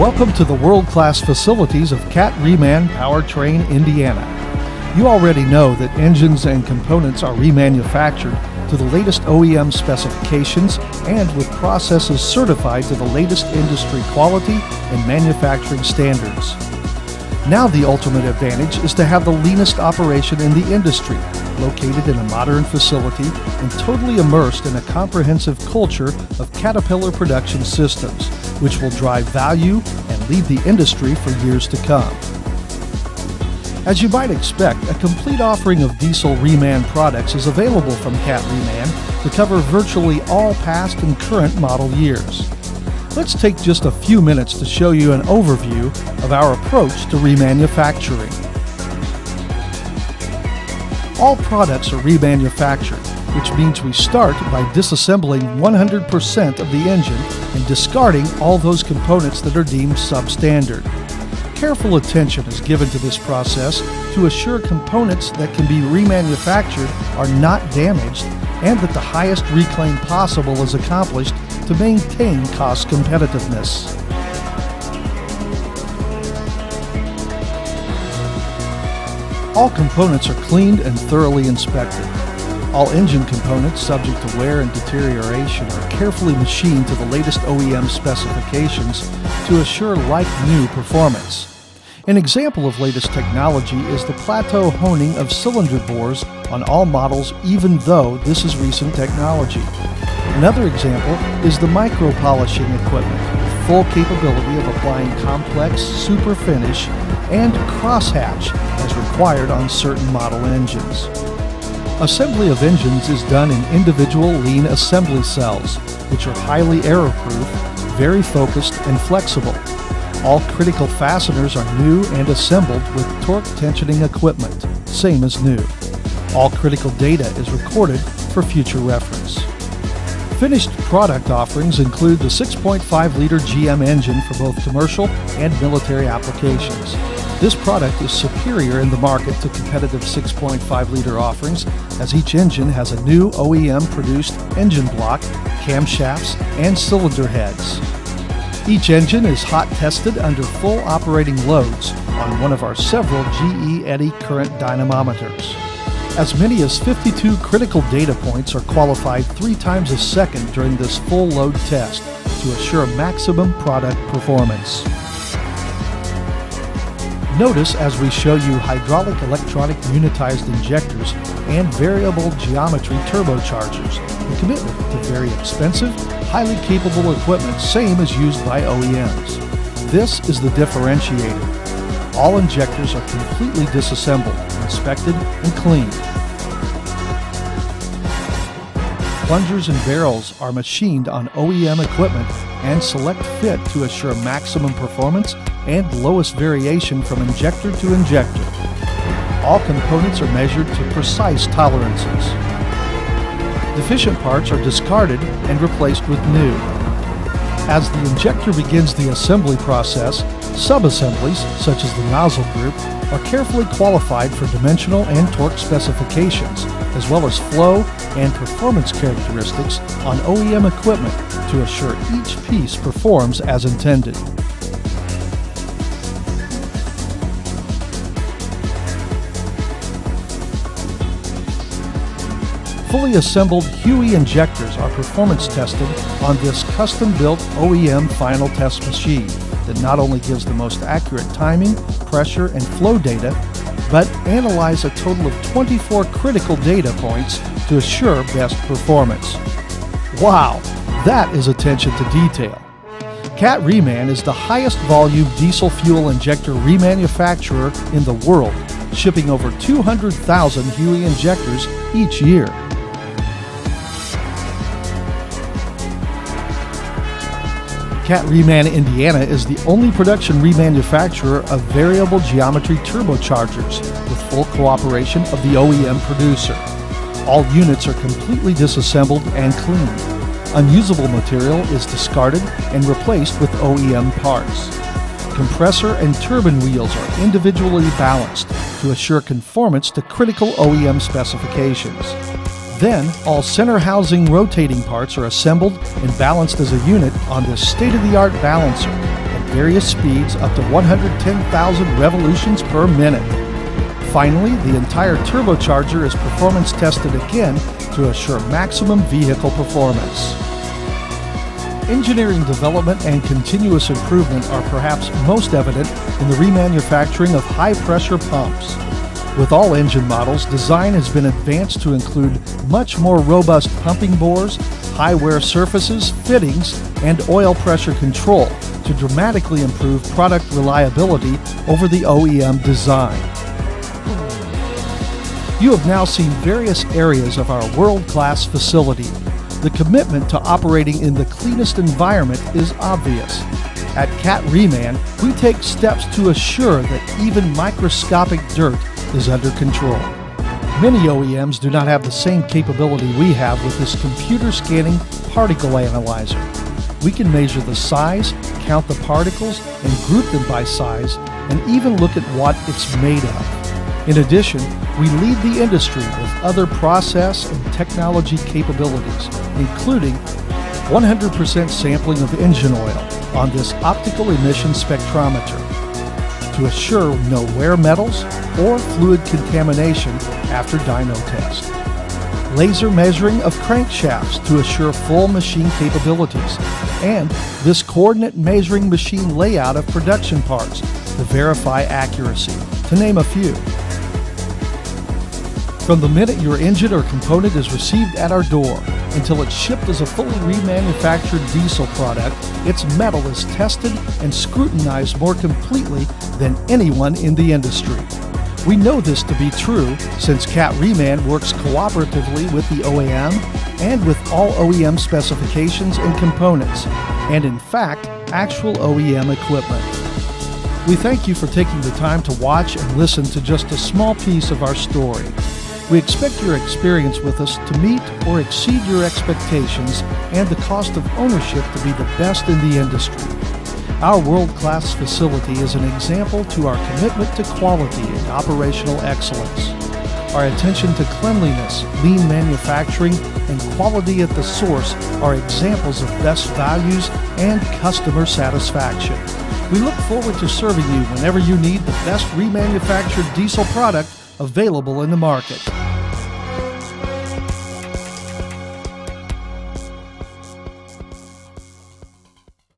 Welcome to the world-class facilities of CatReman Powertrain, Indiana. You already know that engines and components are remanufactured to the latest OEM specifications and with processes certified to the latest industry quality and manufacturing standards. Now the ultimate advantage is to have the leanest operation in the industry, located in a modern facility and totally immersed in a comprehensive culture of Caterpillar production systems, which will drive value and lead the industry for years to come. As you might expect, a complete offering of diesel reman products is available from CatReman to cover virtually all past and current model years. Let's take just a few minutes to show you an overview of our approach to remanufacturing. All products are remanufactured, which means we start by disassembling 100% of the engine and discarding all those components that are deemed substandard. Careful attention is given to this process to assure components that can be remanufactured are not damaged and that the highest reclaim possible is accomplished to maintain cost competitiveness. All components are cleaned and thoroughly inspected. All engine components subject to wear and deterioration are carefully machined to the latest OEM specifications to assure like-new performance. An example of latest technology is the plateau honing of cylinder bores on all models, even though this is recent technology. Another example is the micro-polishing equipment with full capability of applying complex super finish and crosshatch as required on certain model engines. Assembly of engines is done in individual lean assembly cells, which are highly error-proof, very focused, and flexible. All critical fasteners are new and assembled with torque tensioning equipment, same as new. All critical data is recorded for future reference. Finished product offerings include the 6.5-liter GM engine for both commercial and military applications. This product is superior in the market to competitive 6.5-liter offerings, as each engine has a new OEM-produced engine block, camshafts, and cylinder heads. Each engine is hot tested under full operating loads on one of our several GE eddy current dynamometers. As many as 52 critical data points are qualified 3 times a second during this full load test to assure maximum product performance. Notice as we show you hydraulic electronic unitized injectors and variable geometry turbochargers, the commitment to very expensive, highly capable equipment same as used by OEMs. This is the differentiator. All injectors are completely disassembled, inspected, and cleaned. Plungers and barrels are machined on OEM equipment and select fit to assure maximum performance and lowest variation from injector to injector. All components are measured to precise tolerances. Deficient parts are discarded and replaced with new. As the injector begins the assembly process, sub-assemblies, such as the nozzle group, are carefully qualified for dimensional and torque specifications, as well as flow and performance characteristics on OEM equipment to assure each piece performs as intended. Fully assembled HUE injectors are performance tested on this custom-built OEM final test machine that not only gives the most accurate timing, pressure, and flow data, but analyze a total of 24 critical data points to assure best performance. Wow, that is attention to detail. CatReman is the highest volume diesel fuel injector remanufacturer in the world, shipping over 200,000 HUE injectors each year. CatReman Indiana is the only production remanufacturer of variable geometry turbochargers with full cooperation of the OEM producer. All units are completely disassembled and cleaned. Unusable material is discarded and replaced with OEM parts. Compressor and turbine wheels are individually balanced to assure conformance to critical OEM specifications. Then, all center housing rotating parts are assembled and balanced as a unit on this state-of-the-art balancer, and various speeds up to 110,000 revolutions per minute. Finally, the entire turbocharger is performance tested again to assure maximum vehicle performance. Engineering development and continuous improvement are perhaps most evident in the remanufacturing of high-pressure pumps. With all engine models, design has been advanced to include much more robust pumping bores, high wear surfaces, fittings, and oil pressure control to dramatically improve product reliability over the OEM design. You have now seen various areas of our world-class facility. The commitment to operating in the cleanest environment is obvious. At CatReman, we take steps to assure that even microscopic dirt is under control. Many OEMs do not have the same capability we have with this computer scanning particle analyzer. We can measure the size, count the particles, and group them by size, and even look at what it's made of. In addition, we lead the industry with other process and technology capabilities, including 100% sampling of engine oil on this optical emission spectrometer to assure no wear metals or fluid contamination after dyno test. Laser measuring of crankshafts to assure full machine capabilities, and this coordinate measuring machine layout of production parts to verify accuracy, to name a few. From the minute your engine or component is received at our door until it's shipped as a fully remanufactured diesel product, its metal is tested and scrutinized more completely than anyone in the industry. We know this to be true since CatReman works cooperatively with the OEM and with all OEM specifications and components, and in fact, actual OEM equipment. We thank you for taking the time to watch and listen to just a small piece of our story. We expect your experience with us to meet or exceed your expectations and the cost of ownership to be the best in the industry. Our world-class facility is an example to our commitment to quality and operational excellence. Our attention to cleanliness, lean manufacturing, and quality at the source are examples of best values and customer satisfaction. We look forward to serving you whenever you need the best remanufactured diesel product available in the market.